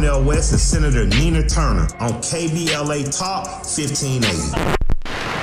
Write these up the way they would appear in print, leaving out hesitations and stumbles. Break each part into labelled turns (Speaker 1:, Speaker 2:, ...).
Speaker 1: Cornel West and Senator Nina Turner on KBLA Talk 1580.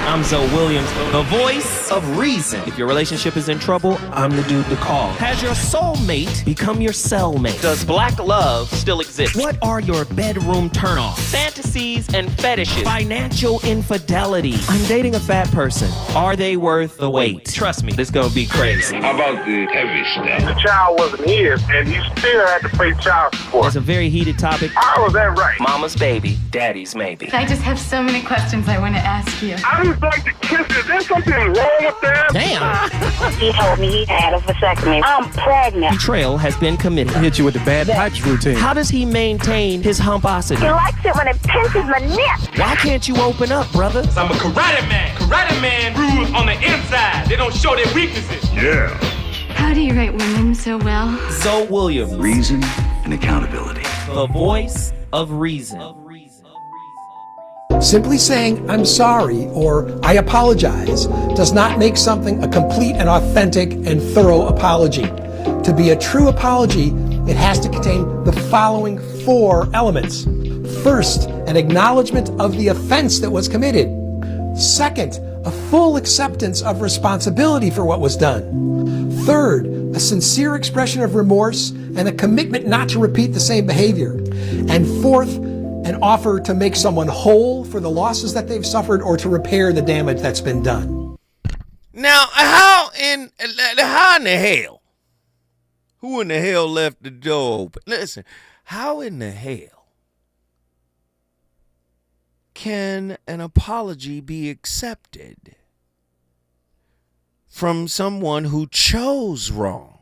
Speaker 2: I'm Zoe Williams, the voice of reason. If your relationship is in trouble, I'm the dude to call. Has your soulmate become your cellmate? Does black love still exist? What are your bedroom turnoffs? Fantasies and fetishes. Financial infidelity. I'm dating a fat person. Are they worth the wait? Trust me, this gonna be crazy.
Speaker 3: How about the heavy stuff?
Speaker 4: The child wasn't his, and he still had to pay child support.
Speaker 2: It's a very heated topic.
Speaker 4: How was that right?
Speaker 2: Mama's baby, daddy's maybe.
Speaker 5: I just have so many questions I want to ask you.
Speaker 4: I just like to kiss you. Is there something wrong with that?
Speaker 2: Damn.
Speaker 6: He told me he had a vasectomy. I'm pregnant.
Speaker 2: Betrayal has been committed.
Speaker 7: Hit you with the bad pipes routine.
Speaker 2: How does he maintain his humposity?
Speaker 6: He likes it when it pinches my neck.
Speaker 2: Why can't you open up, brother?
Speaker 8: I'm a karate man. Karate man rules on the inside. They don't show their weaknesses.
Speaker 4: Yeah.
Speaker 5: How do you write women so well?
Speaker 2: Zoe Williams,
Speaker 3: Reason and accountability.
Speaker 2: the voice of reason.
Speaker 7: Simply saying I'm sorry or I apologize does not make something a complete and authentic and thorough apology. To be a true apology, it has to contain the following 4 elements. First, an acknowledgement of the offense that was committed. Second, a full acceptance of responsibility for what was done. Third, a sincere expression of remorse and a commitment not to repeat the same behavior. And fourth, an offer to make someone whole for the losses that they've suffered or to repair the damage that's been done.
Speaker 9: Now, how in the hell? Who in the hell left the door open? Listen, how in the hell can an apology be accepted from someone who chose wrong?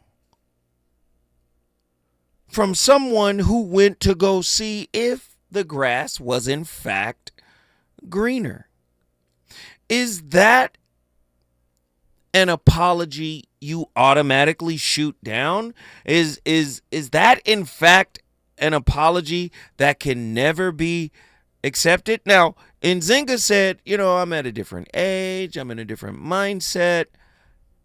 Speaker 9: From someone who went to go see if the grass was in fact greener? Is that an apology you automatically shoot down? Is that in fact an apology that can never be accepted? Now, Nzinga said, I'm at a different age, I'm in a different mindset.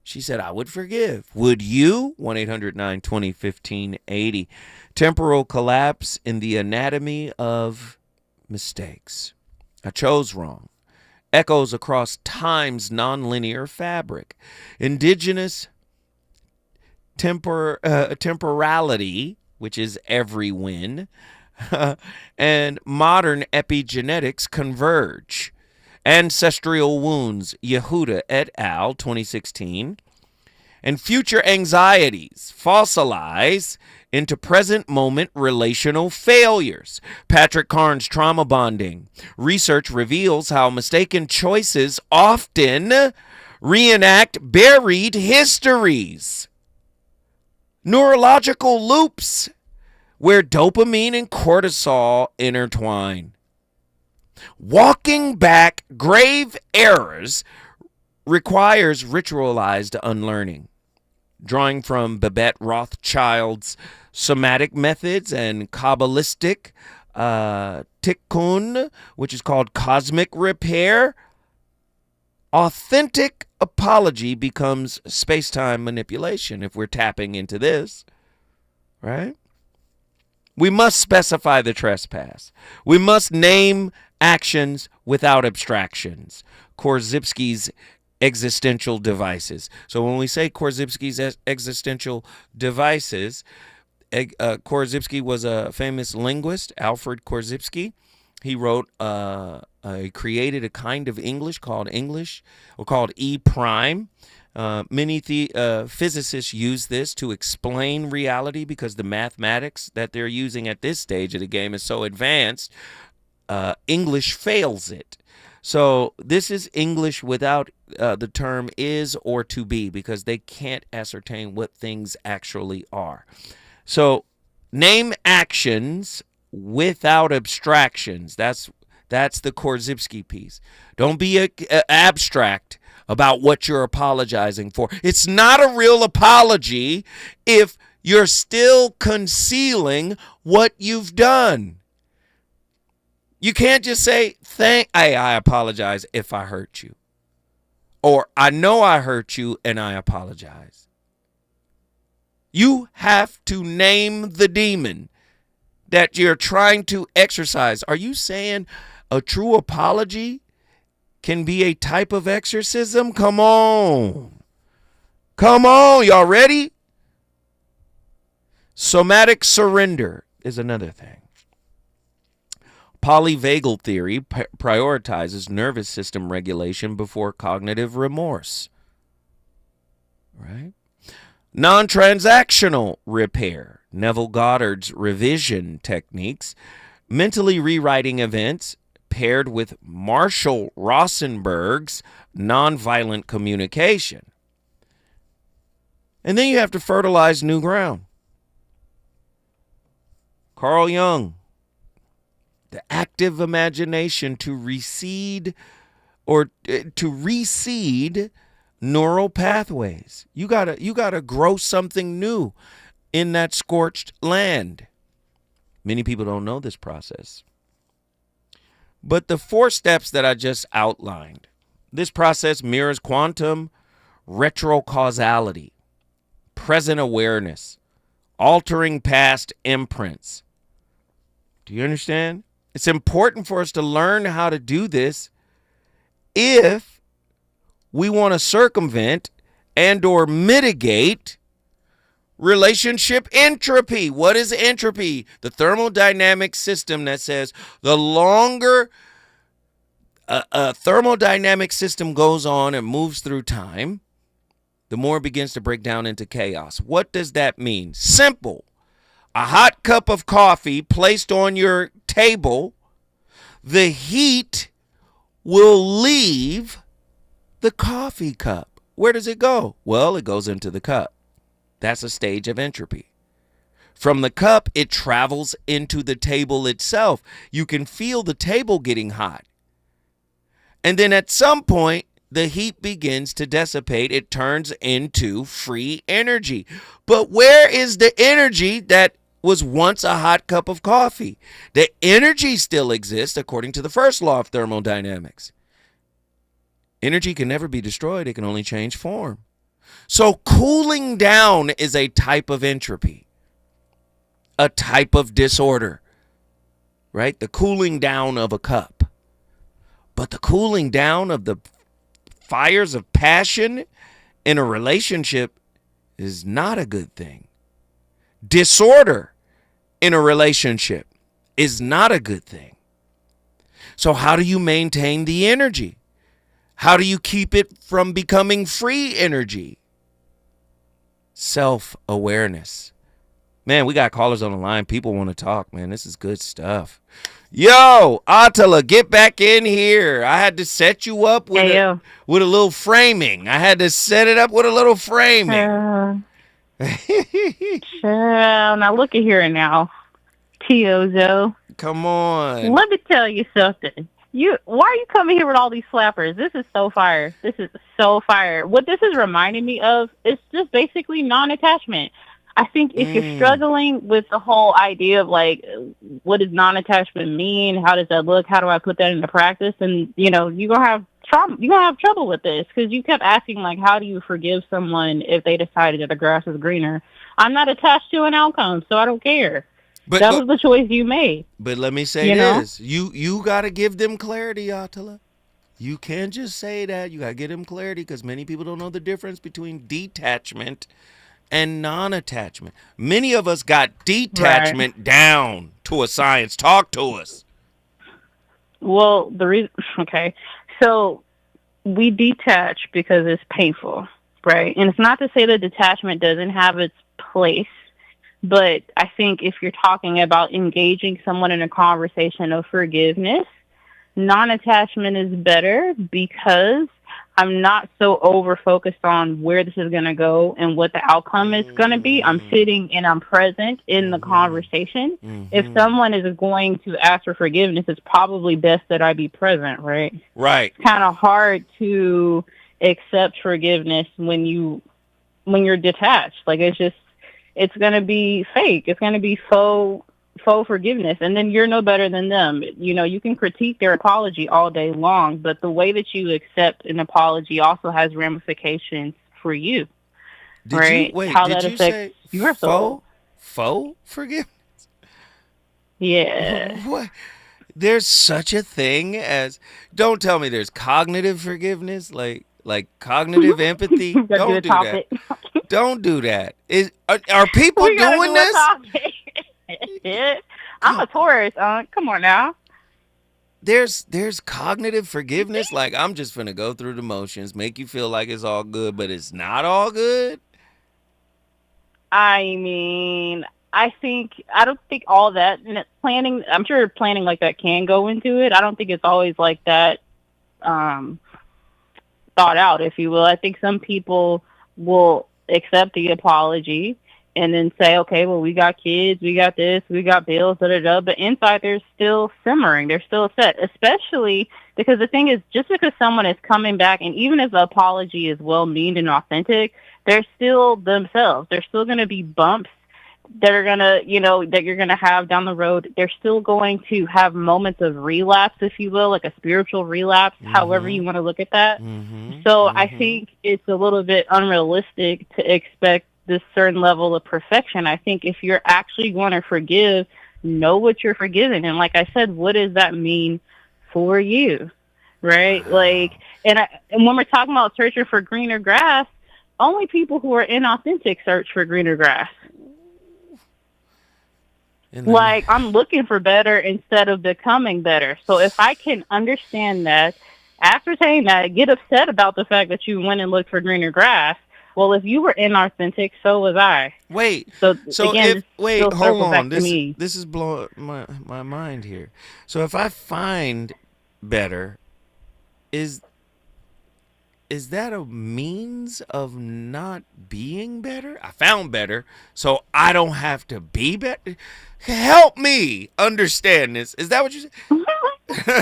Speaker 9: She said, I would forgive. Would you? 1-800-920-1580. Temporal collapse in the anatomy of mistakes. I chose wrong. Echoes across time's nonlinear fabric. Indigenous temporality, which is every win, and modern epigenetics converge. Ancestral wounds, Yehuda et al., 2016. And future anxieties fossilize into present moment relational failures. Patrick Carnes' trauma bonding. Research reveals how mistaken choices often reenact buried histories. Neurological loops where dopamine and cortisol intertwine. Walking back grave errors requires ritualized unlearning. Drawing from Babette Rothschild's somatic methods and Kabbalistic tikkun, which is called cosmic repair, authentic apology becomes space-time manipulation if we're tapping into this, right? We must specify the trespass. We must name actions without abstractions. Korzybski's existential devices. So when we say Korzybski's existential devices, Korzybski was a famous linguist, Alfred Korzybski. He wrote, created a kind of English called E prime. Many physicists use this to explain reality because the mathematics that they're using at this stage of the game is so advanced. English fails it. So this is English without the term is or to be, because they can't ascertain what things actually are. So name actions without abstractions. That's the Korzybski piece. Don't be abstract about what you're apologizing for. It's not a real apology if you're still concealing what you've done. You can't just say, I apologize if I hurt you. Or I know I hurt you and I apologize. You have to name the demon. that you're trying to exercise. Are you saying a true apology can be a type of exorcism? Come on. Come on. Y'all ready? Somatic surrender is another thing. Polyvagal theory prioritizes nervous system regulation before cognitive remorse. Right? Non-transactional repair. Neville Goddard's revision techniques. Mentally rewriting events paired with Marshall Rosenberg's nonviolent communication. And then you have to fertilize new ground. Carl Jung, the active imagination to reseed neural pathways. You gotta grow something new in that scorched land. Many people don't know this process. But the 4 steps that I just outlined, this process mirrors quantum retrocausality, present awareness, altering past imprints. Do you understand? It's important for us to learn how to do this if we want to circumvent and or mitigate relationship entropy. What is entropy? The thermodynamic system that says the longer a thermodynamic system goes on and moves through time, the more it begins to break down into chaos. What does that mean? Simple. A hot cup of coffee placed on your table, the heat will leave the coffee cup. Where does it go? Well, it goes into the cup. That's a stage of entropy. From the cup, it travels into the table itself. You can feel the table getting hot. And then at some point, the heat begins to dissipate. It turns into free energy. But where is the energy that was once a hot cup of coffee? The energy still exists according to the first law of thermodynamics. Energy can never be destroyed. It can only change form. So cooling down is a type of entropy, a type of disorder, right? The cooling down of a cup. But the cooling down of the fires of passion in a relationship is not a good thing. Disorder in a relationship is not a good thing. So how do you maintain the energy? How do you keep it from becoming free energy? Self-awareness. Man, we got callers on the line. People want to talk, man. This is good stuff. Yo, Attila, get back in here. I had to set you up with a little framing. I had to set it up with a little framing.
Speaker 10: Sure. Now look at here now, Tiozo.
Speaker 9: Come on.
Speaker 10: Let me tell you something. Why are you coming here with all these slappers? This is so fire. This is so fire. What this is reminding me of is just basically non-attachment. I think if you're struggling with the whole idea of like, what does non-attachment mean? How does that look? How do I put that into practice? And you're gonna have trauma. You're gonna have trouble with this because you kept asking like, how do you forgive someone if they decided that the grass is greener? I'm not attached to an outcome, so I don't care. That was the choice you made.
Speaker 9: But let me say this: you got to give them clarity, Attila. You can't just say that. You got to give them clarity because many people don't know the difference between detachment and non-attachment. Many of us got detachment down to a science. Talk to us.
Speaker 10: Well, the reason, so we detach because it's painful, right? And it's not to say that detachment doesn't have its place, but I think if you're talking about engaging someone in a conversation of forgiveness, non-attachment is better because I'm not so over-focused on where this is going to go and what the outcome is going to be. I'm sitting and I'm present in the conversation. If someone is going to ask for forgiveness, it's probably best that I be present, right?
Speaker 9: Right.
Speaker 10: It's kind of hard to accept forgiveness when you're detached. Like, it's going to be fake. It's going to be faux forgiveness, and then you're no better than them. You can critique their apology all day long, but the way that you accept an apology also has ramifications for you.
Speaker 9: Did you say
Speaker 10: your soul.
Speaker 9: faux forgiveness?
Speaker 10: Yeah.
Speaker 9: What? There's such a thing as, don't tell me there's cognitive forgiveness, like cognitive empathy.
Speaker 10: We gotta
Speaker 9: Don't
Speaker 10: do
Speaker 9: do
Speaker 10: a
Speaker 9: that.
Speaker 10: topic.
Speaker 9: Don't do that. Are people
Speaker 10: We gotta
Speaker 9: doing
Speaker 10: do a
Speaker 9: this?
Speaker 10: topic. I'm a Taurus. Come on now.
Speaker 9: There's cognitive forgiveness. Like, I'm just finna go through the motions, make you feel like it's all good, but it's not all good.
Speaker 10: I mean, I don't think all that planning. I'm sure planning like that can go into it. I don't think it's always like that thought out, if you will. I think some people will accept the apology and then say, okay, well, we got kids, we got this, we got bills, but inside they're still simmering, they're still upset, especially because the thing is, just because someone is coming back, and even if the apology is well-meaned and authentic, they're still themselves. There's still going to be bumps that are going to, that you're going to have down the road. They're still going to have moments of relapse, if you will, like a spiritual relapse, however you want to look at that. So I think it's a little bit unrealistic to expect this certain level of perfection. I think if you're actually going to forgive, know what you're forgiving. And like I said, what does that mean for you? Right? Like, and when we're talking about searching for greener grass, only people who are inauthentic search for greener grass. Like, I'm looking for better instead of becoming better. So if I can understand that, ascertain that, get upset about the fact that you went and looked for greener grass, well, if you were inauthentic, so was I.
Speaker 9: Wait.
Speaker 10: So
Speaker 9: again, hold on.
Speaker 10: This
Speaker 9: is blowing my mind here. So if I find better, is that a means of not being better? I found better, so I don't have to be better. Help me understand this. Is that what you said?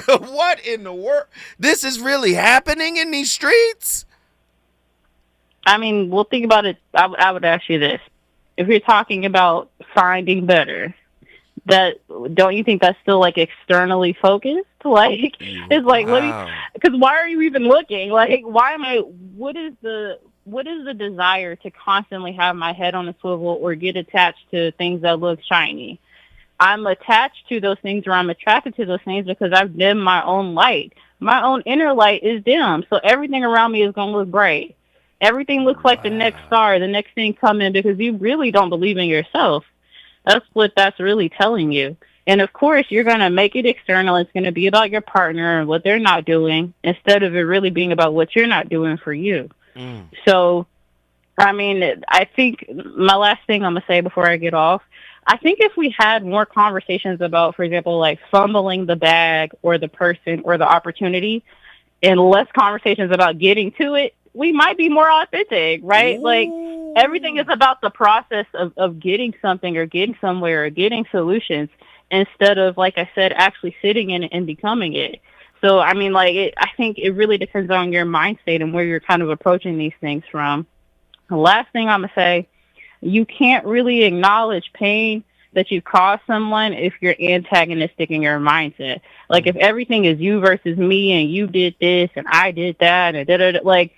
Speaker 9: What in the world? This is really happening in these streets?
Speaker 10: I mean, we'll think about it. I would ask you this. If you're talking about finding better, don't you think that's still like externally focused? Like, it's like, because why are you even looking? Like, what is the desire to constantly have my head on a swivel or get attached to things that look shiny? I'm attached to those things, or I'm attracted to those things because I've dimmed my own light. My own inner light is dim, so everything around me is going to look bright. Everything looks like the next star, the next thing coming, because you really don't believe in yourself. That's what that's really telling you. And of course, you're going to make it external. It's going to be about your partner and what they're not doing, instead of it really being about what you're not doing for you. So, I mean, I think my last thing I'm going to say before I get off, I think if we had more conversations about, for example, like fumbling the bag or the person or the opportunity, and less conversations about getting to it, we might be more authentic, right? Ooh. Like, everything is about the process of getting something or getting somewhere or getting solutions, instead of, like I said, actually sitting in it and becoming it. So, I mean, like, I think it really depends on your mind state and where you're kind of approaching these things from. The last thing I'm going to say, you can't really acknowledge pain that you caused someone if you're antagonistic in your mindset. Like, if everything is you versus me and you did this and I did that and da-da-da, like,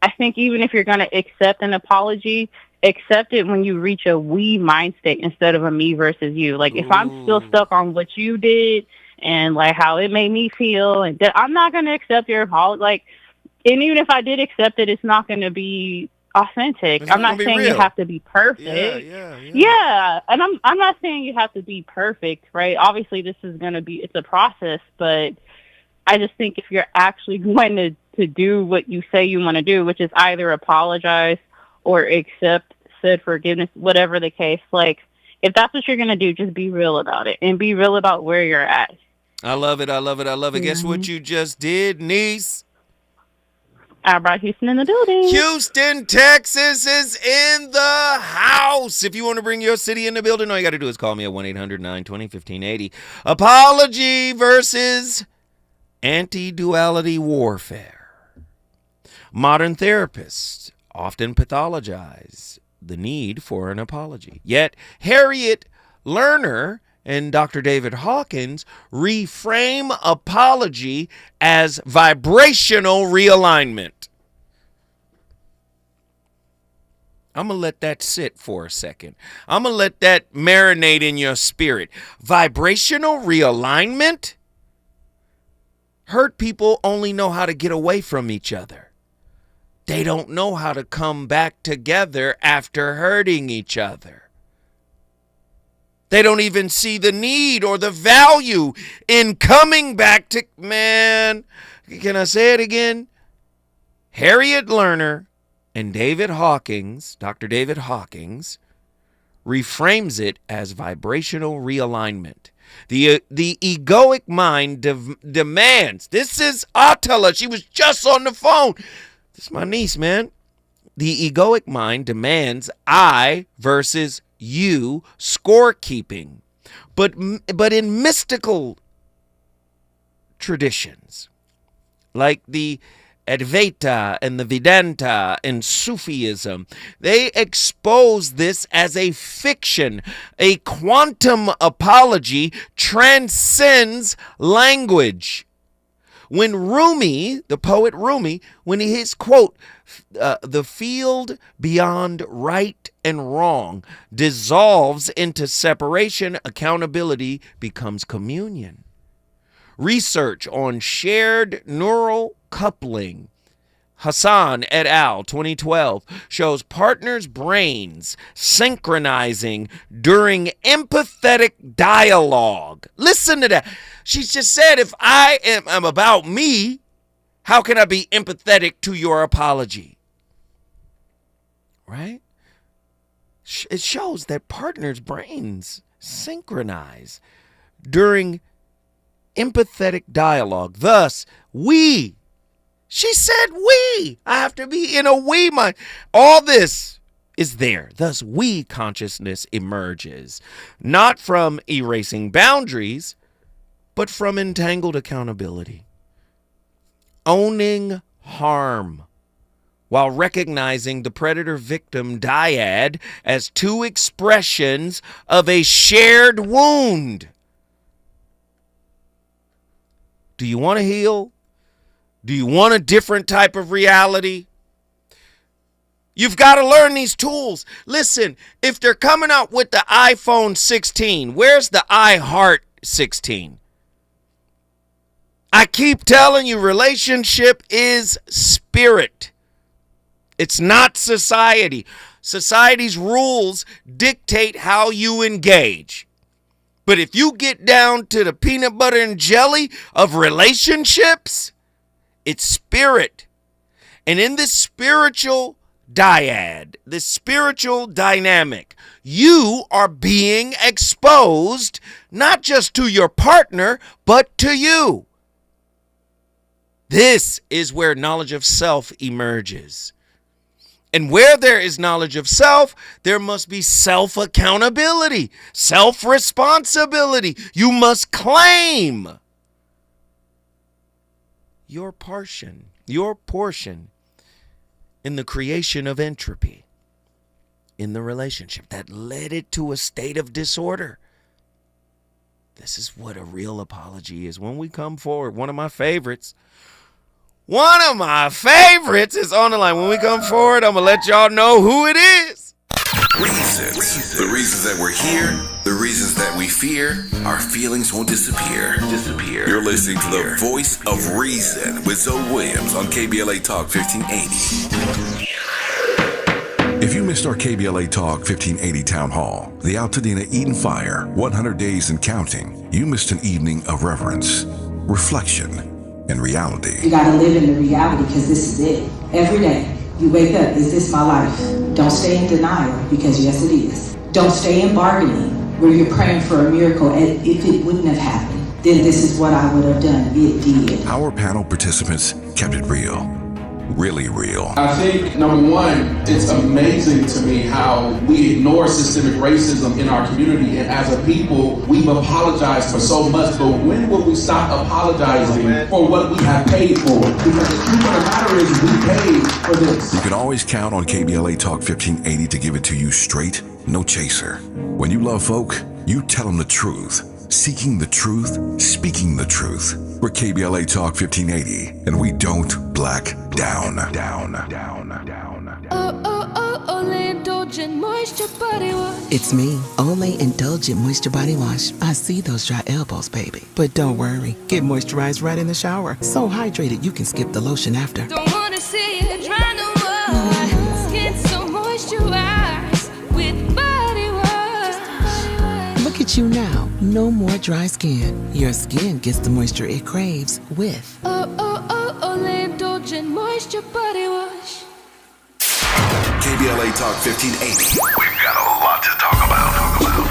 Speaker 10: I think even if you're going to accept an apology, accept it when you reach a we mind state instead of a me versus you. Like, if I'm still stuck on what you did and, like, how it made me feel, and I'm not going to accept your apology. Like, and even if I did accept it, it's not going to be authentic. I'm not saying you have to be perfect. Yeah. And I'm not saying you have to be perfect, right? Obviously, this is going to be, it's a process, but I just think if you're actually going to do what you say you want to do, which is either apologize or accept said forgiveness, whatever the case, like, if that's what you're going to do, just be real about it and be real about where you're at.
Speaker 9: I love it. I love it. I love it. Guess what you just did, niece?
Speaker 10: I brought Houston in the building.
Speaker 9: Houston, Texas is in the house. If you want to bring your city in the building, all you got to do is call me at 1-800-920-1580. Apology versus anti-duality warfare. Modern therapists often pathologize the need for an apology. Yet Harriet Lerner and Dr. David Hawkins reframe apology as vibrational realignment. I'm going to let that sit for a second. I'm going to let that marinate in your spirit. Vibrational realignment? Hurt people only know how to get away from each other. They don't know how to come back together after hurting each other. They don't even see the need or the value in coming back to, man, can I say it again? Harriet Lerner and David Hawkins, Dr. David Hawkins, reframes it as vibrational realignment. The egoic mind demands, this is Attila, she was just on the phone. This is my niece, man. The egoic mind demands I versus you scorekeeping. But in mystical traditions, like the Advaita and the Vedanta and Sufism, they expose this as a fiction. A quantum apology transcends language. When Rumi, the poet Rumi, when his quote, the field beyond right and wrong dissolves into separation, accountability becomes communion. Research on shared neural coupling, Hassan et al. 2012, shows partners' brains synchronizing during empathetic dialogue. Listen to that. She just said, if I am about me, how can I be empathetic to your apology? Right? It shows that partners' brains synchronize during empathetic dialogue. Thus, we. She said we. I have to be in a we mind. All this is there. Thus, we consciousness emerges. Not from erasing boundaries, but from entangled accountability. Owning harm while recognizing the predator-victim dyad as two expressions of a shared wound. Do you want to heal? Do you want a different type of reality? You've got to learn these tools. Listen, if they're coming out with the iPhone 16, where's the iHeart 16? I keep telling you, relationship is spirit. It's not society. Society's rules dictate how you engage. But if you get down to the peanut butter and jelly of relationships, it's spirit. And in this spiritual dyad, this spiritual dynamic, you are being exposed not just to your partner, but to you. This is where knowledge of self emerges. And where there is knowledge of self, there must be self-accountability, self-responsibility. You must claim your portion in the creation of entropy in the relationship that led it to a state of disorder. This is what a real apology is. When we come forward, one of my favorites is on the line. When we come forward, I'm going to let y'all know who it is.
Speaker 11: Reasons. The reasons that we're here, the reasons that we fear, our feelings won't disappear. You're listening to the voice of reason with Zoe Williams on KBLA Talk 1580.
Speaker 12: If you missed our KBLA Talk 1580 Town Hall, the Altadena Eden Fire, 100 Days and Counting, you missed an evening of reverence, reflection, and reality.
Speaker 13: You gotta live in the reality because this is it. Every day, you wake up, is this my life? Don't stay in denial because yes it is. Don't stay in bargaining where you're praying for a miracle and if it wouldn't have happened, then this is what I would have done. It did.
Speaker 12: Our panel participants kept it real. Really real.
Speaker 14: I think, number one, it's amazing to me how we ignore systemic racism in our community, and as a people, we've apologized for so much, but when will we stop apologizing for what we have paid for? Because the truth of the matter is we paid for this.
Speaker 12: You can always count on KBLA Talk 1580 to give it to you straight, no chaser. When you love folk, you tell them the truth. Seeking the truth, speaking the truth. We're KBLA Talk 1580, and we don't black down.
Speaker 15: Oh, Orlando. Moisture Body Wash.
Speaker 16: It's me, Olay Indulgent Moisture Body Wash. I see those dry elbows, baby. But don't worry, get moisturized right in the shower. So hydrated you can skip the lotion after.
Speaker 15: Don't wanna see it dry no more. Skin so moisturized with body wash.
Speaker 16: Look at you now, no more dry skin. Your skin gets the moisture it craves with
Speaker 15: Olay Indulgent Moisture Body Wash.
Speaker 11: KBLA Talk 1580. We've got a lot to talk about.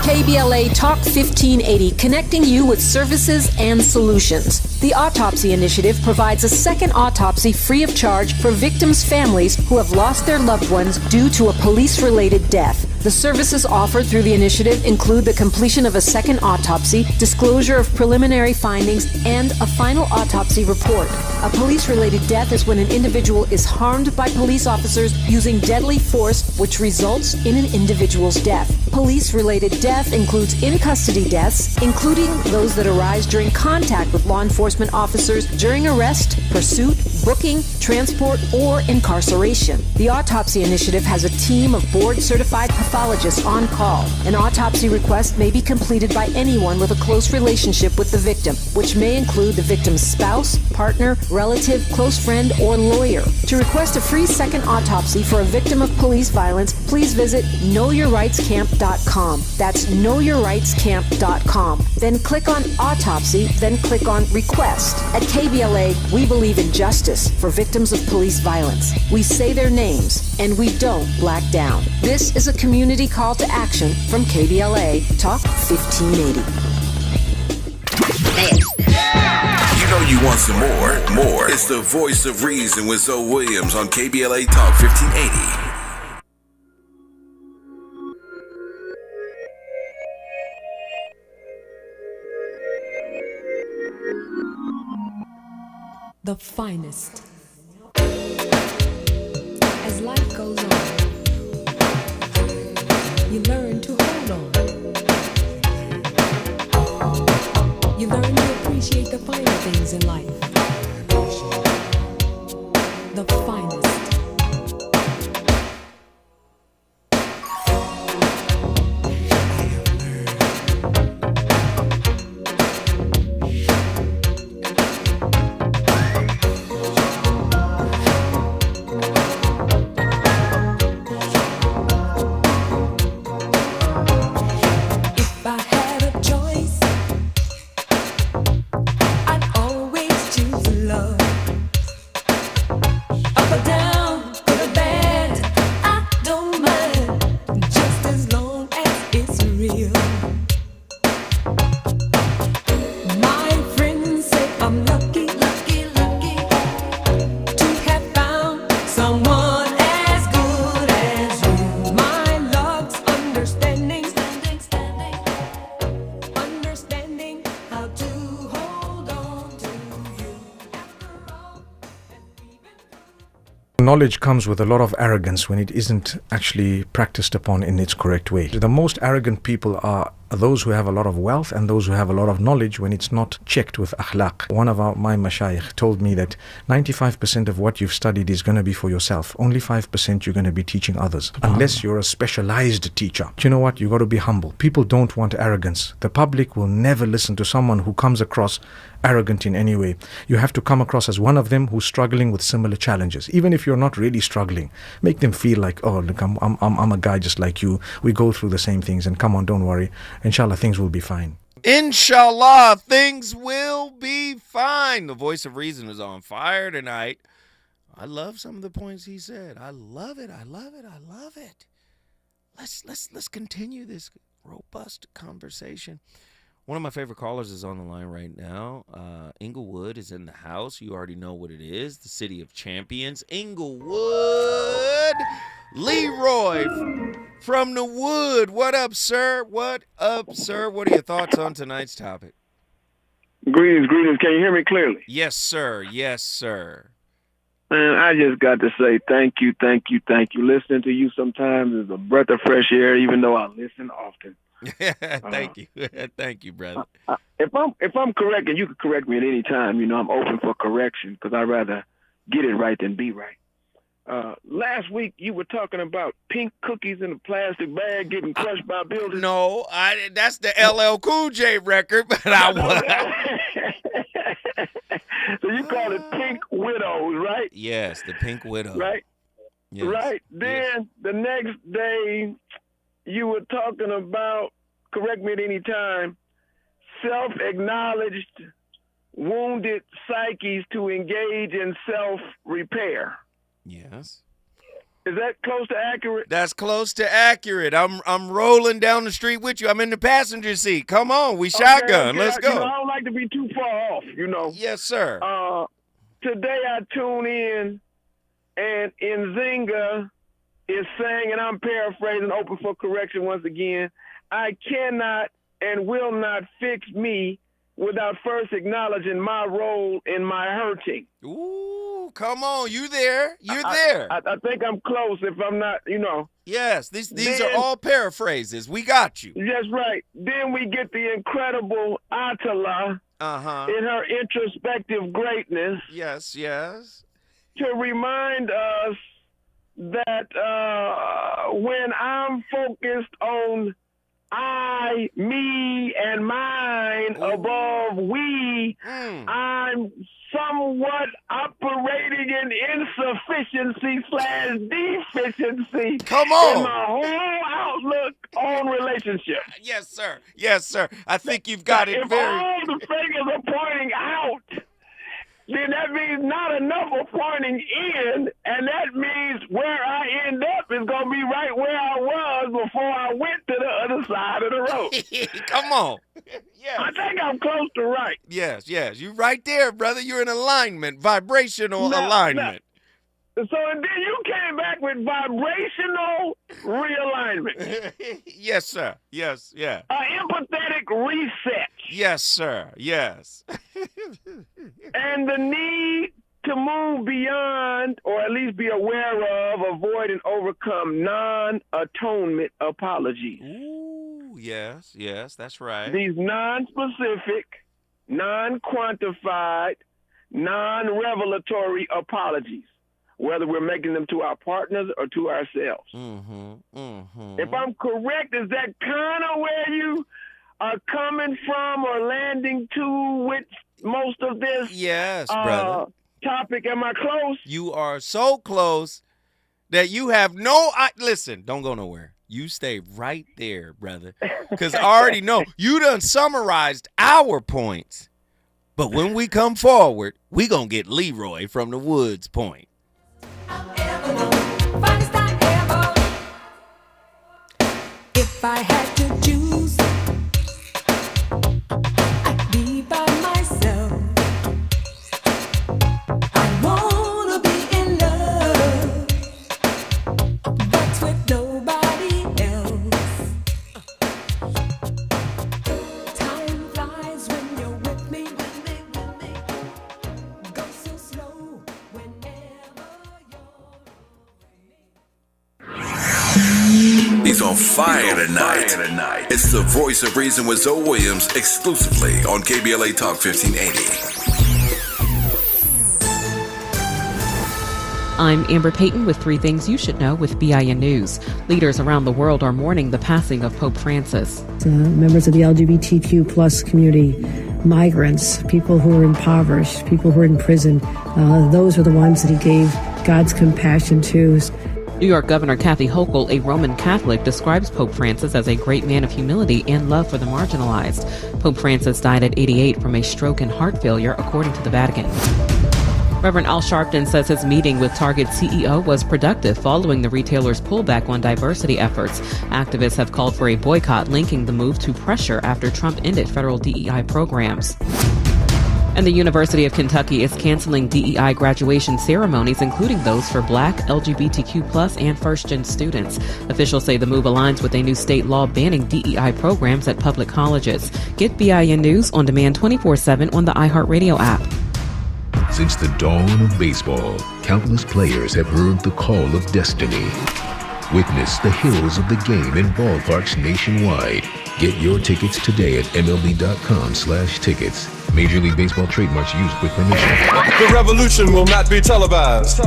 Speaker 17: KBLA Talk 1580, connecting you with services and solutions. The Autopsy Initiative provides a second autopsy free of charge for victims' families who have lost their loved ones due to a police-related death. The services offered through the initiative include the completion of a second autopsy, disclosure of preliminary findings, and a final autopsy report. A police-related death is when an individual is harmed by police officers using deadly force, which results in an individual's death. Police-related death includes in-custody deaths, including those that arise during contact with law enforcement officers during arrest, pursuit, booking, transport, or incarceration. The Autopsy Initiative has a team of board-certified pathologists on call. An autopsy request may be completed by anyone with a close relationship with the victim, which may include the victim's spouse, partner, relative, close friend, or lawyer. To request a free second autopsy for a victim of police violence, please visit knowyourrightscamp.com. That's knowyourrightscamp.com. Then click on Autopsy, then click on Request. At KBLA, we believe in justice for victims of police violence. We say their names, and we don't black down. This is a community call to action from KBLA Talk 1580.
Speaker 11: You know you want some more. It's the Voice of Reason with Zoe Williams on KBLA Talk 1580.
Speaker 15: The finest. As life goes on, you learn to hold on. You learn to appreciate the finer things in life. The finest.
Speaker 18: Knowledge comes with a lot of arrogance when it isn't actually practiced upon in its correct way. The most arrogant people are those who have a lot of wealth and those who have a lot of knowledge when it's not checked with akhlaq. One of my mashayikh told me that 95% of what you've studied is going to be for yourself. Only 5% you're going to be teaching others, unless you're a specialized teacher. Do you know what? You got to be humble. People don't want arrogance. The public will never listen to someone who comes across arrogant in any way. You have to come across as one of them who's struggling with similar challenges. Even if you're not really struggling, make them feel like, oh, look, I'm a guy just like you. We go through the same things, and come on, don't worry. Inshallah, things will be fine.
Speaker 9: Inshallah, things will be fine. The Voice of Reason is on fire tonight. I love some of the points he said. I love it. I love it. I love it. Let's continue this robust conversation. One of my favorite callers is on the line right now. Inglewood is in the house. You already know what it is. The city of champions. Inglewood. Leroy from the Wood. What up, sir? What up, sir? What are your thoughts on tonight's topic?
Speaker 4: Greetings. Can you hear me clearly?
Speaker 9: Yes, sir. Yes, sir.
Speaker 4: Man, I just got to say thank you. Listening to you sometimes is a breath of fresh air, even though I listen often.
Speaker 9: Thank you. Thank you, brother.
Speaker 4: If I'm correct, and you can correct me at any time, I'm open for correction because I'd rather get it right than be right. Last week you were talking about pink cookies in a plastic bag getting crushed by buildings.
Speaker 9: No, that's the LL Cool J record, but I was.
Speaker 4: So you call it Pink Widows, right?
Speaker 9: Yes, the Pink Widow.
Speaker 4: Right.
Speaker 9: Yes.
Speaker 4: Right. Then the next day you were talking about, correct me at any time, self-acknowledged wounded psyches to engage in self-repair.
Speaker 9: Yes.
Speaker 4: Is that close to accurate?
Speaker 9: That's close to accurate. I'm rolling down the street with you. I'm in the passenger seat. Come on, we shotgun.
Speaker 4: Okay.
Speaker 9: Let's go.
Speaker 4: I don't like to be too far off,
Speaker 9: Yes, sir.
Speaker 4: Today I tune in, and Nzinga is saying, and I'm paraphrasing, open for correction once again, I cannot and will not fix me without first acknowledging my role in my hurting.
Speaker 9: Ooh, come on. You there. You're there.
Speaker 4: I think I'm close if I'm not,
Speaker 9: Yes, these are all paraphrases. We got you.
Speaker 4: That's right. Then we get the incredible Atala in her introspective greatness.
Speaker 9: Yes.
Speaker 4: To remind us that when I'm focused on I, me, and mine above we, I'm somewhat operating in insufficiency/deficiency
Speaker 9: Come on.
Speaker 4: in my whole outlook on relationship.
Speaker 9: Yes, sir. I think you've got it
Speaker 4: if
Speaker 9: very...
Speaker 4: all the fingers are pointing out, then that means not enough are pointing in, and that means where I end up is going to be right where I was before I went to the other side of the road.
Speaker 9: Come on. Yes.
Speaker 4: I think I'm close to right.
Speaker 9: Yes. You're right there, brother. You're in alignment, vibrational alignment.
Speaker 4: So and then you came back with vibrational realignment.
Speaker 9: Yes, sir. Yes.
Speaker 4: Empathetic reset.
Speaker 9: Yes, sir. Yes.
Speaker 4: And the need to move beyond, or at least be aware of, avoid, and overcome non-atonement apologies.
Speaker 9: Ooh, yes, that's right.
Speaker 4: These non-specific, non-quantified, non-revelatory apologies, whether we're making them to our partners or to ourselves. If I'm correct, is that kind of where you are coming from or landing to with most of this?
Speaker 9: Yes, brother.
Speaker 4: Topic? Am I close?
Speaker 9: You are so close that you have no... Listen, don't go nowhere. You stay right there, brother, because I already know you done summarized our points. But when we come forward, we gonna get Leroy from the Woods point.
Speaker 15: If I had to choose, I'd be by myself. I wanna be in love, but with nobody else. Time flies when you're with me. Go so slow whenever
Speaker 11: He's on fire tonight. It's the Voice of Reason with Zoe Williams, exclusively on KBLA Talk 1580.
Speaker 19: I'm Amber Payton with 3 Things You Should Know with BIN News. Leaders around the world are mourning the passing of Pope Francis.
Speaker 20: Members of the LGBTQ plus community, migrants, people who are impoverished, people who are in prison, those are the ones that he gave God's compassion to.
Speaker 19: New York Governor Kathy Hochul, a Roman Catholic, describes Pope Francis as a great man of humility and love for the marginalized. Pope Francis died at 88 from a stroke and heart failure, according to the Vatican. Reverend Al Sharpton says his meeting with Target CEO was productive following the retailer's pullback on diversity efforts. Activists have called for a boycott, linking the move to pressure after Trump ended federal DEI programs. And the University of Kentucky is canceling DEI graduation ceremonies, including those for Black, LGBTQ+, and first-gen students. Officials say the move aligns with a new state law banning DEI programs at public colleges. Get BIN News on demand 24/7 on the iHeartRadio app.
Speaker 21: Since the dawn of baseball, countless players have heard the call of destiny. Witness the heroes of the game in ballparks nationwide. Get your tickets today at MLB.com/tickets. Major League Baseball trademarks used with permission.
Speaker 1: The revolution will not be televised.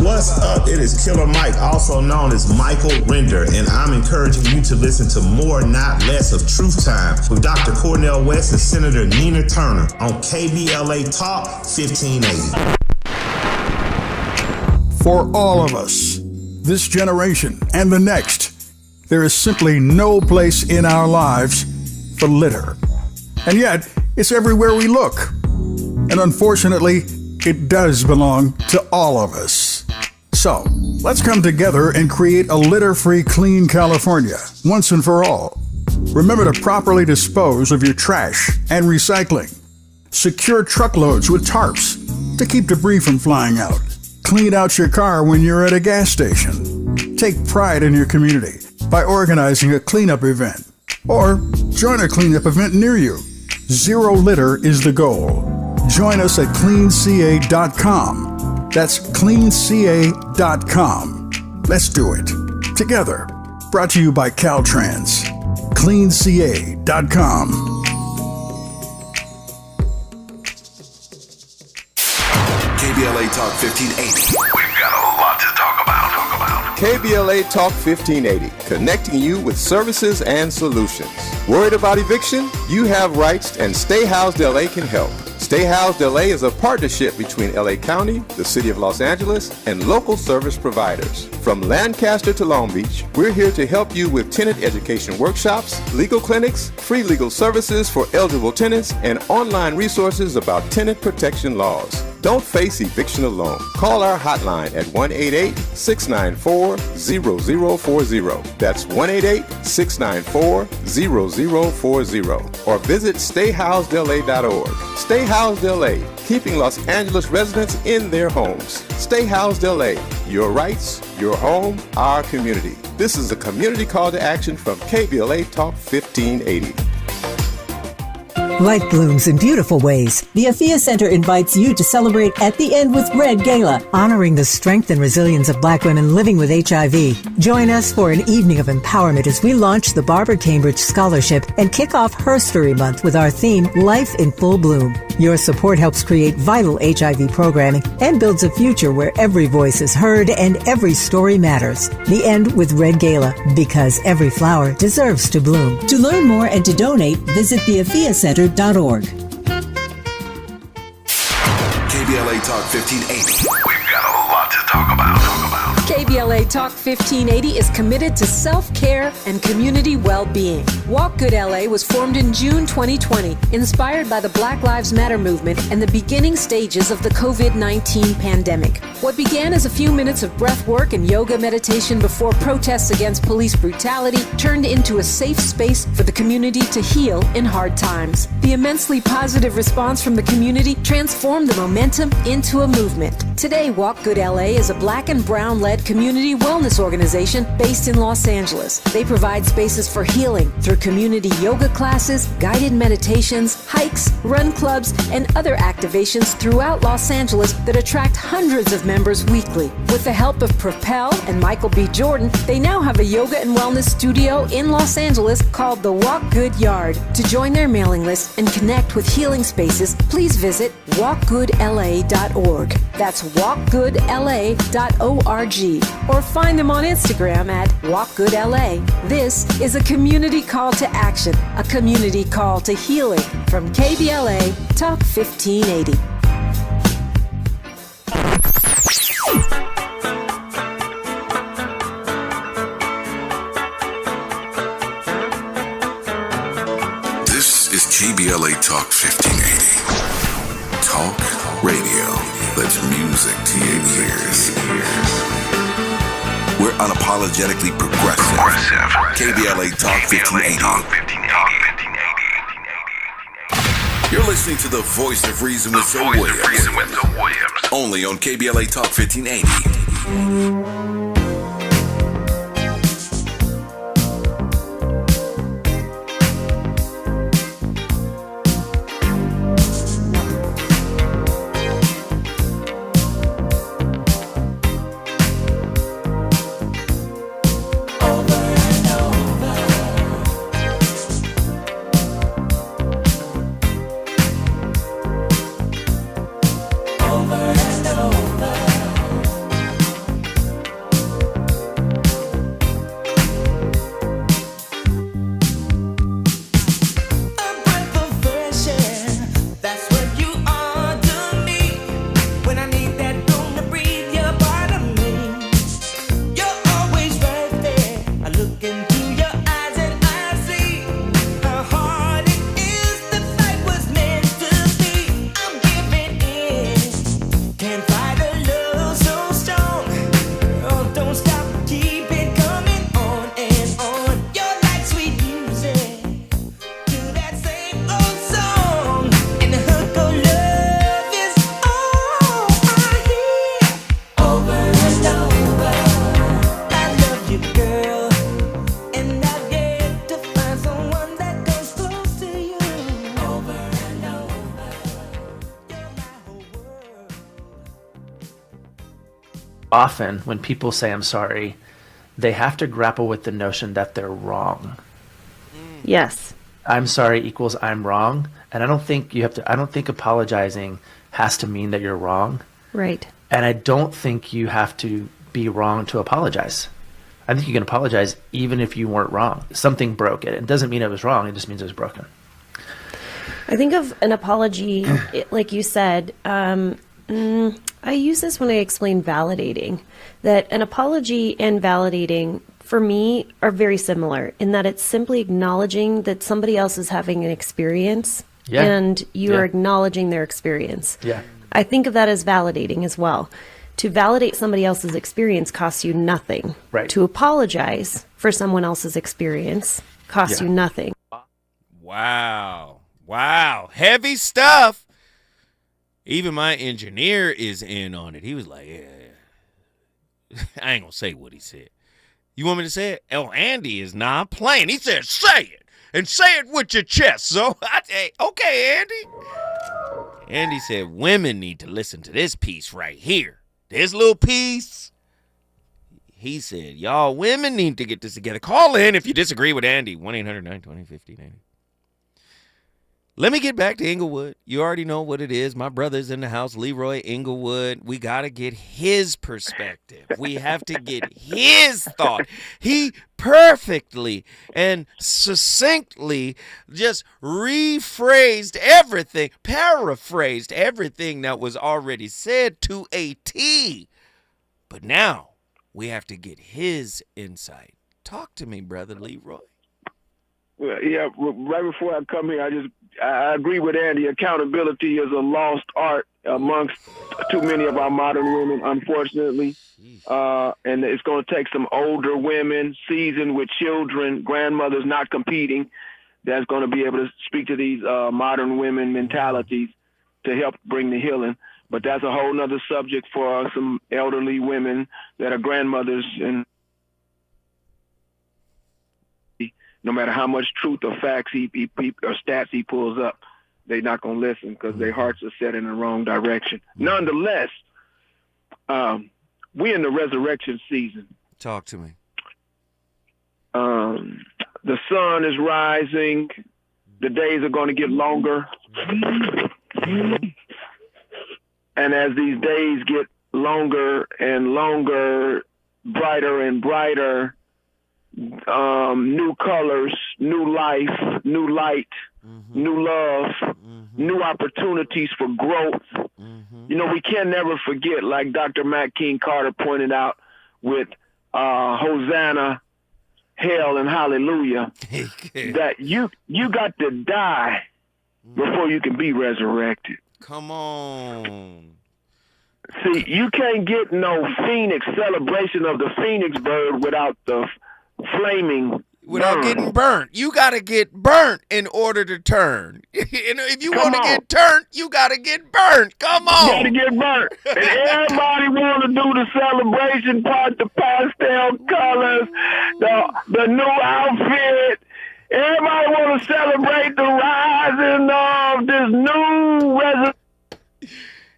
Speaker 22: What's up? It is Killer Mike, also known as Michael Render, and I'm encouraging you to listen to more, not less, of Truth Time with Dr. Cornel West and Senator Nina Turner on KBLA Talk 1580.
Speaker 23: For all of us, this generation and the next, there is simply no place in our lives for litter. And yet, it's everywhere we look. And unfortunately, it does belong to all of us. So, let's come together and create a litter-free, clean California, once and for all. Remember to properly dispose of your trash and recycling. Secure truckloads with tarps to keep debris from flying out. Clean out your car when you're at a gas station. Take pride in your community by organizing a cleanup event. Or join a cleanup event near you. Zero litter is the goal. Join us at cleanca.com. That's cleanca.com. Let's do it. Together. Brought to you by Caltrans. cleanca.com.
Speaker 11: KBLA Talk 1580. We've got a lot to talk about.
Speaker 1: KBLA Talk 1580, connecting you with services and solutions. Worried about eviction? You have rights, and Stay Housed LA can help. Stay Housed LA is a partnership between LA County, the City of Los Angeles, and local service providers. From Lancaster to Long Beach, we're here to help you with tenant education workshops, legal clinics, free legal services for eligible tenants, and online resources about tenant protection laws. Don't face eviction alone. Call our hotline at 1-888-694-0040. That's 1-888-694-0040. Or visit stayhousedla.org. Stay Housed LA, keeping Los Angeles residents in their homes. Stay Housed LA, your rights, your home, our community. This is a community call to action from KBLA Talk 1580.
Speaker 24: Life blooms in beautiful ways. The Afia Center invites you to celebrate at the end with Red Gala, honoring the strength and resilience of Black women living with HIV. Join us for an evening of empowerment as we launch the Barbara Cambridge Scholarship and kick off Herstory Month with our theme, Life in Full Bloom. Your support helps create vital HIV programming and builds a future where every voice is heard and every story matters. The end with Red Gala, because every flower deserves to bloom. To learn more and to donate, visit theafiacenter.org.
Speaker 11: KBLA Talk 1580. We've got a lot to talk about.
Speaker 17: KBLA Talk 1580 is committed to self-care and community well-being. Walk Good LA was formed in June 2020, inspired by the Black Lives Matter movement and the beginning stages of the COVID-19 pandemic. What began as a few minutes of breath work and yoga meditation before protests against police brutality turned into a safe space for the community to heal in hard times. The immensely positive response from the community transformed the momentum into a movement. Today, Walk Good LA is a Black and Brown-led community wellness organization based in Los Angeles. They provide spaces for healing through community yoga classes, guided meditations, hikes, run clubs, and other activations throughout Los Angeles that attract hundreds of members weekly. With the help of Propel and Michael B. Jordan, they now have a yoga and wellness studio in Los Angeles called the Walk Good Yard. To join their mailing list and connect with healing spaces, please visit walkgoodla.org. That's walkgoodla.org. Or find them on Instagram at WalkGoodLA. This is a community call to action, a community call to healing from KBLA Talk 1580.
Speaker 11: This is KBLA Talk 1580. Talk radio that's music to your ears. We're unapologetically progressive. KBLA Talk 1580. You're listening to the voice of reason with Zoe Williams. Only on KBLA Talk 1580.
Speaker 3: often when people say I'm sorry, they have to grapple with the notion that they're wrong.
Speaker 5: Yes.
Speaker 3: I'm sorry equals I'm wrong. And I don't think apologizing has to mean that you're wrong.
Speaker 5: Right.
Speaker 3: And I don't think you have to be wrong to apologize. I think you can apologize even if you weren't wrong. Something broke it. It doesn't mean it was wrong. It just means it was broken.
Speaker 5: I think of an apology, like you said, I use this when I explain validating, that an apology and validating for me are very similar in that it's simply acknowledging that somebody else is having an experience and you're acknowledging their experience.
Speaker 3: Yeah.
Speaker 5: I think of that as validating as well. To validate somebody else's experience costs you nothing.
Speaker 3: Right.
Speaker 5: To apologize for someone else's experience costs you nothing.
Speaker 9: Wow. Heavy stuff. Even my engineer is in on it. He was like, yeah. I ain't going to say what he said. You want me to say it? Oh, Andy is not playing. He said, say it. And say it with your chest. So I say, okay, Andy. Andy said, women need to listen to this piece right here. This little piece. He said, y'all women need to get this together. Call in if you disagree with Andy. 1-800-920-1580. Let me get back to Inglewood. You already know what it is. My brother's in the house, Leroy Inglewood. We got to get his perspective. We have to get his thought. He perfectly and succinctly just rephrased everything, paraphrased everything that was already said to a T. But now we have to get his insight. Talk to me, brother Leroy.
Speaker 4: Well, yeah, right before I come here, I agree with Andy. Accountability is a lost art amongst too many of our modern women, unfortunately. And it's going to take some older women, seasoned with children, grandmothers not competing, that's going to be able to speak to these modern women mentalities to help bring the healing. But that's a whole nother subject for some elderly women that are grandmothers, and no matter how much truth or facts or stats he pulls up, they're not going to listen because their hearts are set in the wrong direction. Nonetheless, we're in the resurrection season.
Speaker 9: Talk to me.
Speaker 4: The sun is rising. The days are going to get longer. And as these days get longer and longer, brighter and brighter, new colors, new life, new light, new love, new opportunities for growth. You know, we can never forget, like Dr. Matt King Carter pointed out with Hosanna, Hail, and Hallelujah, that you got to die before you can be resurrected.
Speaker 9: Come on.
Speaker 4: See, you can't get no Phoenix celebration of the Phoenix bird without the flaming
Speaker 9: without getting burnt. You got to get burnt in order to turn. If you want to get turned, you got to get burnt. Come on.
Speaker 4: You got to get burnt. And everybody want to do the celebration part, the pastel colors, the new outfit. Everybody want to celebrate the rising of this new resurrection.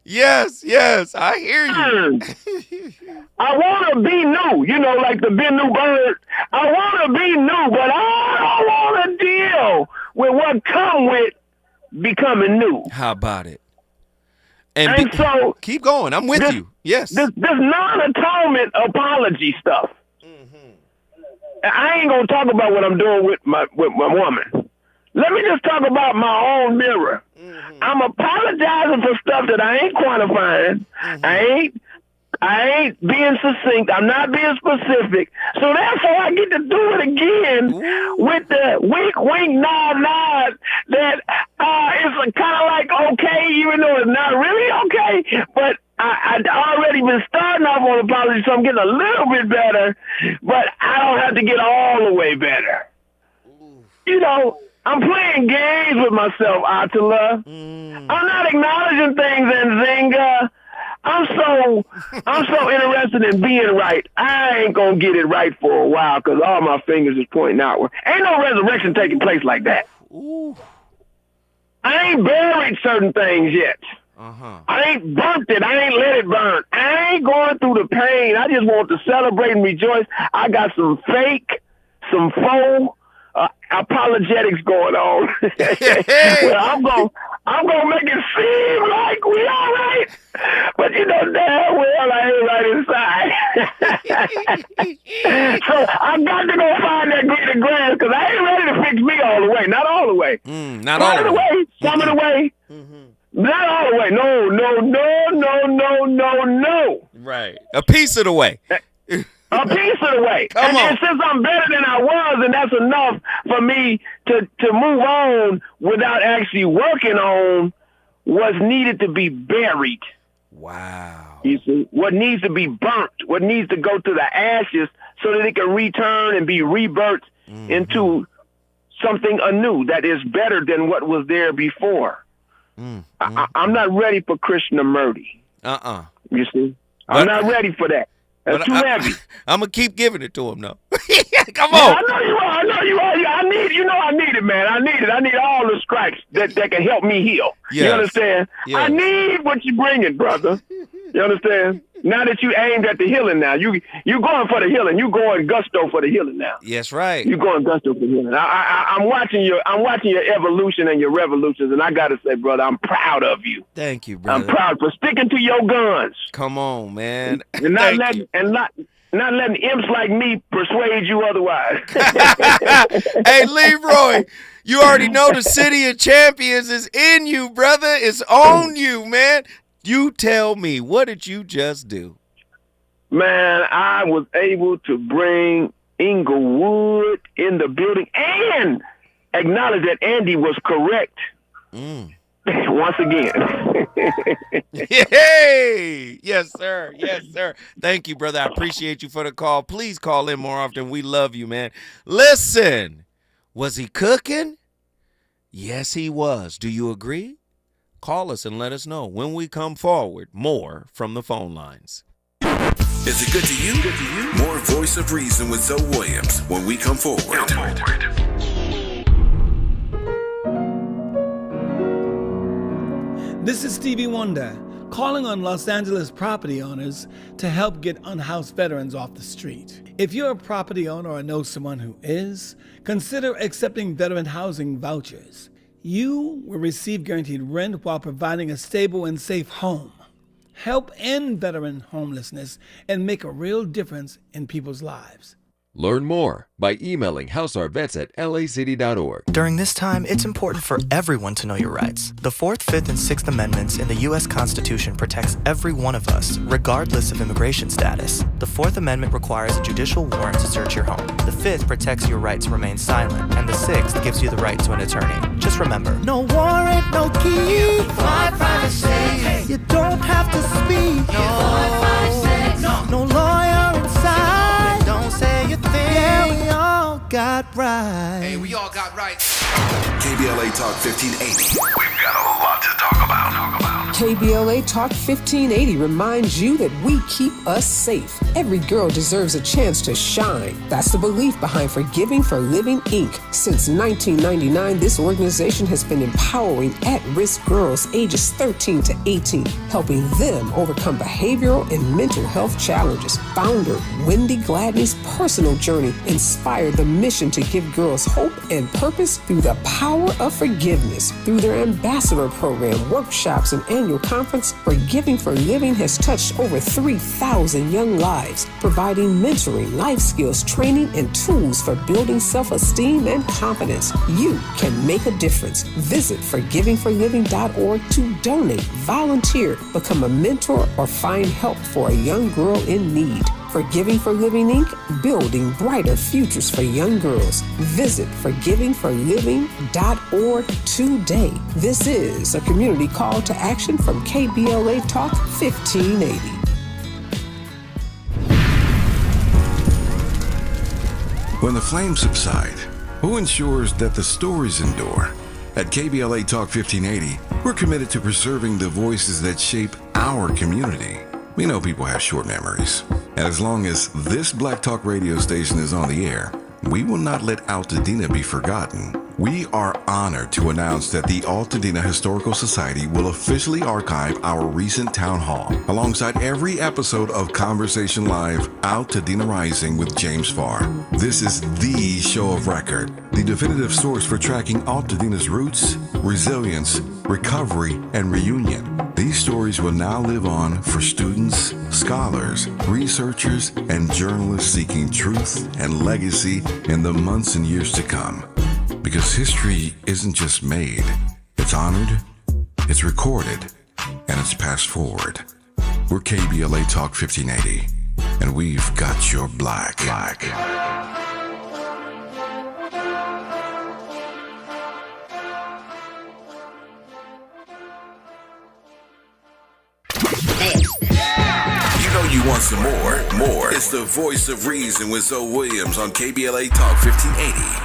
Speaker 9: Yes, I hear you.
Speaker 4: I want to be new, you know, like the been new bird. I want to be new, but I don't want to deal with what come with becoming new.
Speaker 9: How about it?
Speaker 4: And so
Speaker 9: keep going. I'm with you. Yes.
Speaker 4: This non-atonement apology stuff. I ain't gonna talk about what I'm doing with my woman. Let me just talk about my own mirror. I'm apologizing for stuff that I ain't quantifying. I ain't being succinct. I'm not being specific. So therefore, I get to do it again with the wink, wink, nod, nod. That it's kind of like okay, even though it's not really okay. But I'd already been starting off on apology, so I'm getting a little bit better. But I don't have to get all the way better. You know, I'm playing games with myself, Attila. I'm not acknowledging things, Nzinga. I'm so interested in being right. I ain't gonna get it right for a while because all my fingers is pointing outward. Ain't no resurrection taking place like that. I ain't buried certain things yet. I ain't burnt it. I ain't let it burn. I ain't going through the pain. I just want to celebrate and rejoice. I got some fake, some faux apologetics going on. Well, I'm gonna make it seem like we all right, but you know damn well I ain't right inside. So I got to go find that greater grass because I ain't ready to fix me all the way. Not all the way.
Speaker 9: Not all the way.
Speaker 4: Some of the way. Not all the way. No.
Speaker 9: Right. A piece of the way.
Speaker 4: A piece of the way. And since I'm better than I was, and that's enough for me to move on without actually working on what's needed to be buried.
Speaker 9: Wow.
Speaker 4: You see, what needs to be burnt, what needs to go to the ashes so that it can return and be rebirthed into something anew that is better than what was there before. I'm not ready for Krishnamurti. You see? I'm not ready for that. That's too heavy.
Speaker 9: I'm going to keep giving it to him, though. Come
Speaker 4: Yeah,
Speaker 9: on.
Speaker 4: I know you are. Yeah, I need it, man. I need all the stripes that can help me heal.
Speaker 9: Yes.
Speaker 4: You understand?
Speaker 9: Yes.
Speaker 4: I need what you're bringing, brother. You understand? Now that you aimed at the healing now, you going for the healing. You going gusto for the healing now.
Speaker 9: Yes, right.
Speaker 4: You going gusto for the healing. I'm watching your evolution and your revolutions, and I got to say, brother, I'm proud of you.
Speaker 9: Thank you, brother.
Speaker 4: I'm proud for sticking to your guns.
Speaker 9: Come on, man.
Speaker 4: And not letting imps like me persuade you otherwise.
Speaker 9: Hey, Leroy, you already know the City of Champions is in you, brother. It's on you, man. You tell me, what did you just do?
Speaker 4: Man, I was able to bring Inglewood in the building and acknowledge that Andy was correct. Once again.
Speaker 9: Hey! Yes, sir. Yes, sir. Thank you, brother. I appreciate you for the call. Please call in more often. We love you, man. Listen, was he cooking? Yes, he was. Do you agree? Call us and let us know when we come forward. More from the phone lines.
Speaker 11: Is it good to you? More Voice of Reason with Zoe Williams when we come forward.
Speaker 2: This is Stevie Wonder, calling on Los Angeles property owners to help get unhoused veterans off the street. If you're a property owner or know someone who is, consider accepting veteran housing vouchers. You will receive guaranteed rent while providing a stable and safe home. Help end veteran homelessness and make a real difference in people's lives.
Speaker 6: Learn more by emailing houseourvets@lacity.org.
Speaker 7: During this time, it's important for everyone to know your rights. The 4th, 5th, and 6th Amendments in the U.S. Constitution protects every one of us, regardless of immigration status. The 4th Amendment requires a judicial warrant to search your home. The 5th protects your right to remain silent, and the 6th gives you the right to an attorney. Just remember,
Speaker 8: no warrant, no key, privacy. You don't have to speak. No lawyer inside. Don't say a thing. Yeah, we all got rights.
Speaker 11: Hey, we all got rights. KBLA Talk 1580. We've got a lot to talk about.
Speaker 25: KBLA Talk 1580 reminds you that we keep us safe. Every girl deserves a chance to shine. That's the belief behind Forgiving for Living, Inc. Since 1999, this organization has been empowering at-risk girls ages 13 to 18, helping them overcome behavioral and mental health challenges. Founder Wendy Gladney's personal journey inspired the mission to give girls hope and purpose through the power of forgiveness. Through their ambassador program, workshops, and annual conference, Forgiving for Living has touched over 3,000 young lives, providing mentoring, life skills, training, and tools for building self-esteem and confidence. You can make a difference. Visit forgivingforliving.org to donate, volunteer, become a mentor, or find help for a young girl in need. Forgiving for Living, Inc., building brighter futures for young girls. Visit forgivingforliving.org today. This is a community call to action from KBLA Talk 1580.
Speaker 12: When the flames subside, who ensures that the stories endure? At KBLA Talk 1580, we're committed to preserving the voices that shape our community. We know people have short memories. And as long as this Black Talk radio station is on the air, we will not let Altadena be forgotten We are honored to announce that the Altadena Historical Society will officially archive our recent town hall alongside every episode of Conversation Live Altadena Rising with James Farr. This is the show of record, the definitive source for tracking Altadena's roots, resilience, recovery, and reunion. These stories will now live on for students, scholars, researchers, and journalists seeking truth and legacy in the months and years to come. Because history isn't just made, it's honored, it's recorded, and it's passed forward. We're KBLA Talk 1580, and we've got your black.
Speaker 11: You know you want some more. It's the voice of reason with Zoe Williams on KBLA Talk 1580.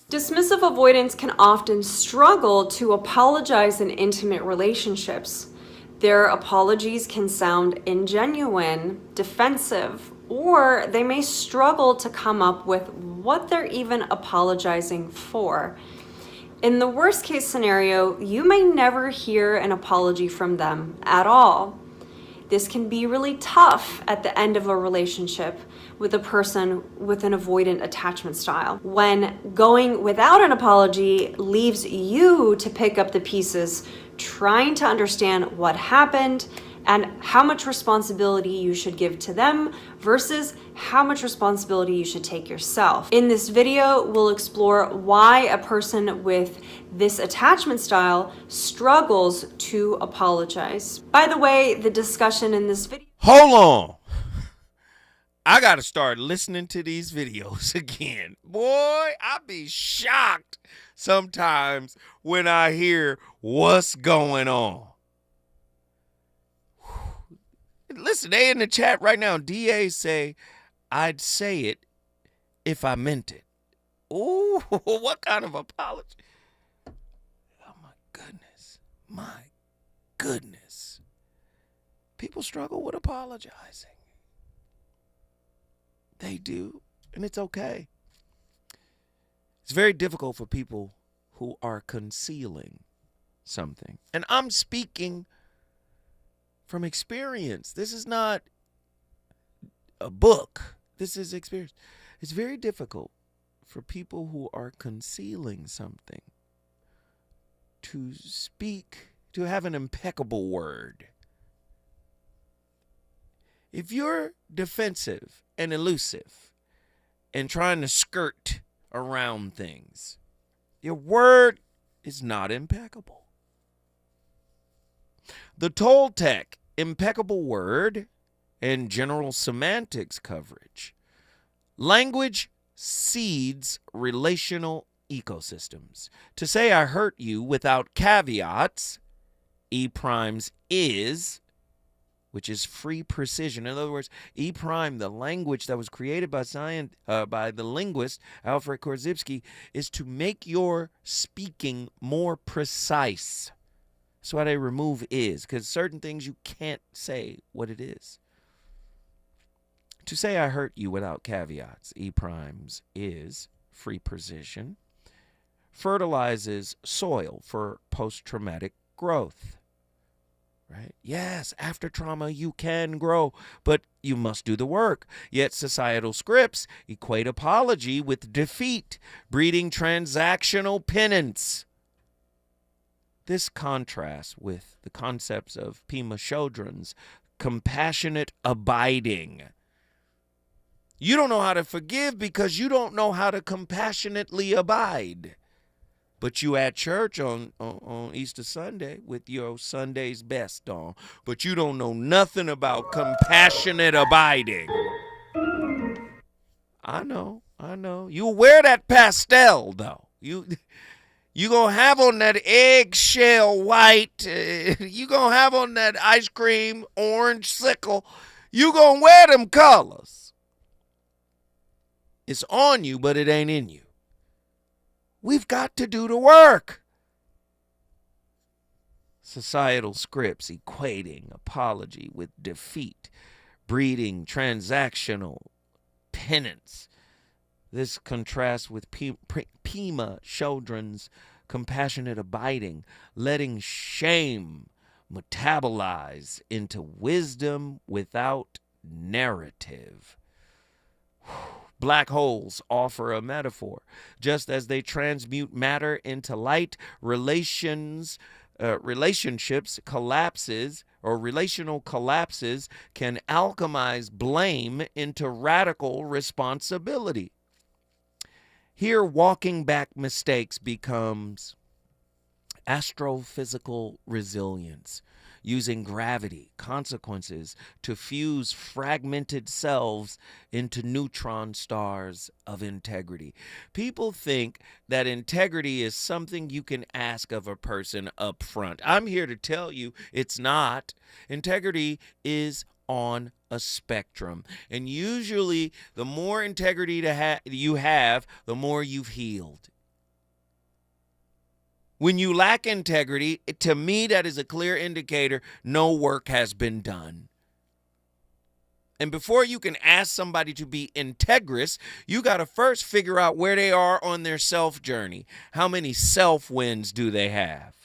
Speaker 10: Dismissive avoidants can often struggle to apologize in intimate relationships. Their apologies can sound ingenuine, defensive, or they may struggle to come up with what they're even apologizing for. In the worst case scenario, you may never hear an apology from them at all. This can be really tough at the end of a relationship with a person with an avoidant attachment style, when going without an apology leaves you to pick up the pieces, trying to understand what happened and how much responsibility you should give to them versus how much responsibility you should take yourself. In this video, we'll explore why a person with this attachment style struggles to apologize. By the way, the discussion in this video—
Speaker 9: Hold on. I got to start listening to these videos again. Boy, I be shocked sometimes when I hear what's going on. Listen, they in the chat right now. DA say, I'd say it if I meant it. Ooh, what kind of apology? Oh, my goodness. My goodness. People struggle with apologizing. They do, and it's okay. It's very difficult for people who are concealing something. And I'm speaking from experience. This is not a book. This is experience. It's very difficult for people who are concealing something to speak, to have an impeccable word. If you're defensive and elusive and trying to skirt around things, your word is not impeccable. The Toltec impeccable word and general semantics coverage. Language seeds relational ecosystems. To say I hurt you without caveats, E primes is, which is free precision. In other words, E prime, the language that was created by the linguist Alfred Korzybski, is to make your speaking more precise. That's why they remove is, because certain things you can't say what it is. To say I hurt you without caveats, E primes is free precision, fertilizes soil for post-traumatic growth. right? Yes, after trauma, you can grow, but you must do the work. Yet societal scripts equate apology with defeat, breeding transactional penance. This contrasts with the concepts of Pema Chodron's compassionate abiding. You don't know how to forgive because you don't know how to compassionately abide. But you at church on Easter Sunday with your Sunday's best on. But you don't know nothing about compassionate abiding. I know. You wear that pastel, though. You gonna have on that eggshell white. You gonna have on that ice cream orange sickle. You gonna wear them colors. It's on you, but it ain't in you. We've got to do the work. Societal scripts equating apology with defeat, breeding transactional penance. This contrasts with Pema Chodron's compassionate abiding, letting shame metabolize into wisdom without narrative. Black holes offer a metaphor. Just as they transmute matter into light, relationships collapses, or relational collapses can alchemize blame into radical responsibility. Here, walking back mistakes becomes astrophysical resilience, using gravity, consequences to fuse fragmented selves into neutron stars of integrity. People think that integrity is something you can ask of a person up front. I'm here to tell you it's not. Integrity is on a spectrum. And usually the more integrity you have, the more you've healed. When you lack integrity, to me, that is a clear indicator no work has been done. And before you can ask somebody to be integrous, you got to first figure out where they are on their self journey. How many self wins do they have?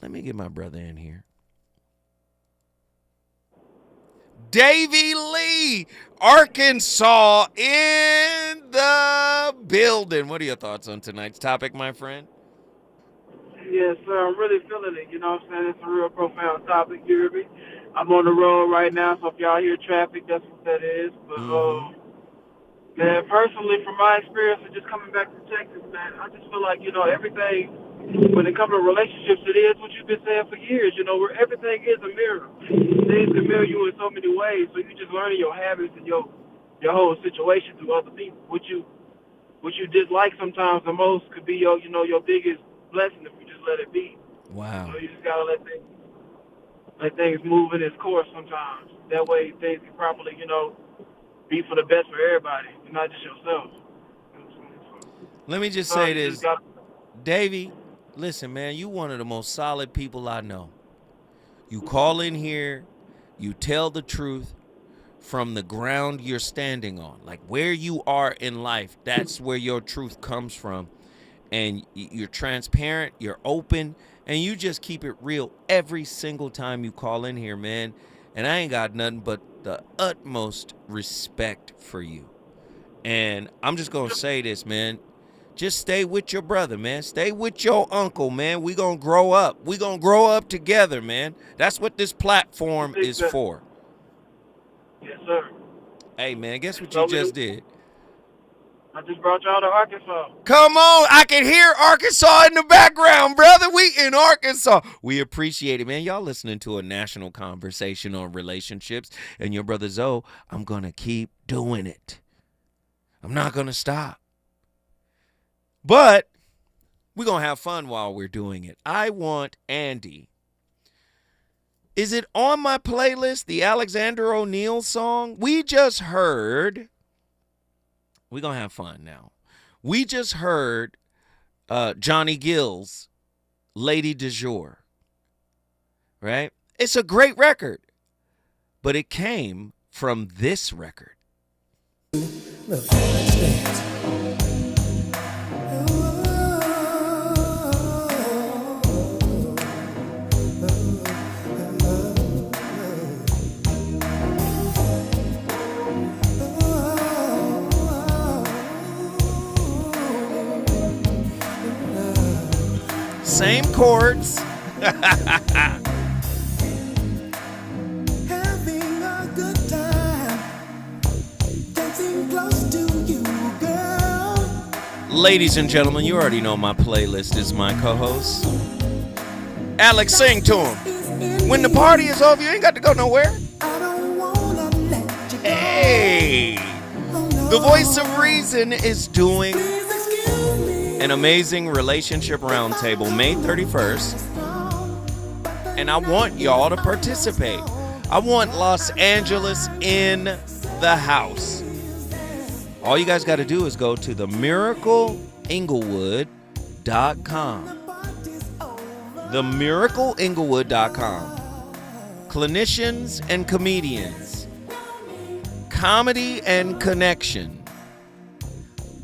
Speaker 9: Let me get my brother in here. Davy Lee, Arkansas in the building. What are your thoughts on tonight's topic, my friend?
Speaker 13: Yes, sir. I'm really feeling it. You know what I'm saying? It's a real profound topic, you hear me? I'm on the road right now, so if y'all hear traffic, that's what that is. But, man, personally, from my experience of just coming back to Texas, man, I just feel like, you know, everything, when it comes to relationships, it is what you've been saying for years, you know, where everything is a mirror. Things can mirror you in so many ways, so you just learning your habits and your whole situation through other people. What you dislike sometimes the most could be your biggest blessing if you just let it be.
Speaker 9: Wow.
Speaker 13: So you just gotta let things move in its course sometimes. That way things can properly, be for the best for everybody, and not just yourself.
Speaker 9: Let me just say this. Davey, listen, man, you one of the most solid people I know. You call in here, you tell the truth from the ground you're standing on. Like where you are in life, that's where your truth comes from. And you're transparent, you're open, and you just keep it real every single time you call in here, man. And I ain't got nothing but the utmost respect for you. And I'm just going to say this, man. Just stay with your brother, man. Stay with your uncle, man. We gonna grow up. We gonna grow up together, man. That's what this platform is for.
Speaker 13: Yes, sir.
Speaker 9: Hey, man, guess what you just did?
Speaker 13: I just brought y'all to Arkansas.
Speaker 9: Come on. I can hear Arkansas in the background, brother. We in Arkansas. We appreciate it, man. Y'all listening to a national conversation on relationships. And your brother Zoe, I'm gonna keep doing it. I'm not gonna stop. But we're going to have fun while we're doing it. I want Andy. Is it on my playlist, the Alexander O'Neal song? We just heard. We're going to have fun now. We just heard Johnny Gill's Lady du Jour. Right? It's a great record. But it came from this record.
Speaker 8: Look, let's dance.
Speaker 9: same chords.
Speaker 8: Having a good time, dancing close to you, girl.
Speaker 9: Ladies and gentlemen, you already know my playlist is my co-host. Alex, sing to him. When the party is over, you ain't got to go nowhere. Hey, the voice of reason is doing an amazing relationship roundtable May 31st. And I want y'all to participate. I want Los Angeles in the house. All you guys got to do is go to themiracleinglewood.com. Themiracleinglewood.com. Clinicians and comedians. Comedy and connection.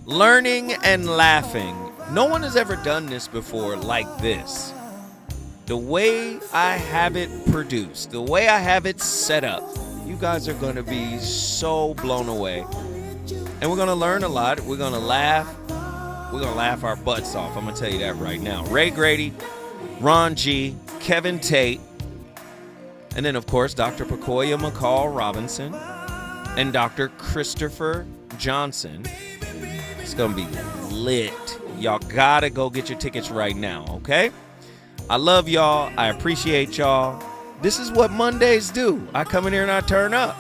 Speaker 9: Learning and laughing. No one has ever done this before like this. The way I have it produced, the way I have it set up, you guys are going to be so blown away. And we're going to learn a lot. We're going to laugh. We're going to laugh our butts off. I'm going to tell you that right now. Ray Grady, Ron G, Kevin Tate, and then, of course, Dr. Pacoya McCall Robinson and Dr. Christopher Johnson. It's going to be lit. Y'all got to go get your tickets right now, okay? I love y'all. I appreciate y'all. This is what Mondays do. I come in here and I turn up.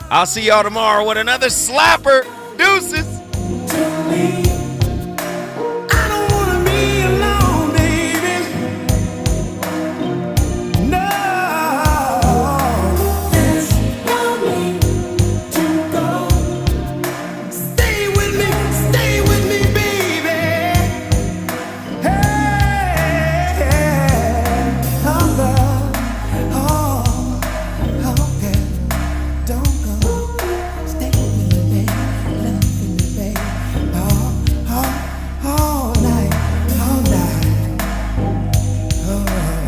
Speaker 9: I'll see y'all tomorrow with another slapper. Deuces.